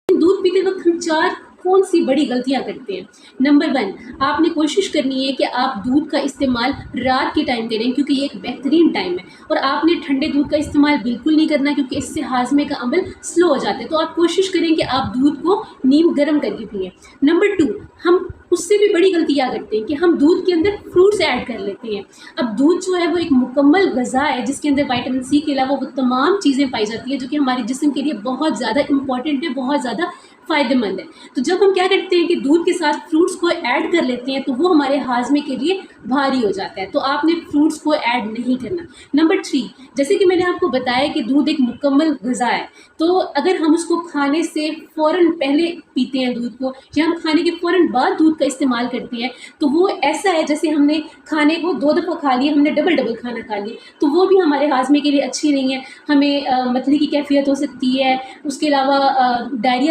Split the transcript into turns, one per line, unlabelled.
दूध पीते वक्त हम चार कौन सी बड़ी गलतियां करते हैं। नंबर 1, आपने कोशिश करनी है कि आप दूध का इस्तेमाल रात के टाइम करें, क्योंकि ये एक बेहतरीन टाइम है। और आपने ठंडे दूध का इस्तेमाल बिल्कुल नहीं करना, क्योंकि इससे हाजमे का अमल स्लो हो जाता है। तो आप कोशिश करें कि आप दूध को नीम गर्म करके पिएँ। नंबर 2, हम उससे भी बड़ी गलती क्या करते हैं कि हम दूध के अंदर फ्रूट्स ऐड कर लेते हैं। अब दूध जो है वो एक मुकम्मल ग़िज़ा है, जिसके अंदर विटामिन सी के अलावा वो तमाम चीज़ें पाई जाती है जो कि हमारे जिस्म के लिए बहुत ज़्यादा इंपॉर्टेंट है, बहुत ज़्यादा फ़ायदेमंद है। तो जब हम क्या करते हैं कि दूध के साथ फ्रूट्स को ऐड कर लेते हैं, तो वो हमारे हाजमे के लिए भारी हो जाता है। तो आपने फ्रूट्स को ऐड नहीं करना। नंबर 3, जैसे कि मैंने आपको बताया कि दूध एक मुकम्मल ग़िज़ा है, तो अगर हम उसको खाने से फ़ौरन पहले पीते हैं दूध को, या हम खाने के फ़ौरन बाद दूध का इस्तेमाल करते हैं, तो वो ऐसा है जैसे हमने खाने को 2 दफ़ा खा लिया, हमने डबल खाना खा लिया। तो वो भी हमारे हाजमे के लिए अच्छी नहीं है। हमें मतली की कैफ़ियत हो सकती है, उसके अलावा डायरिया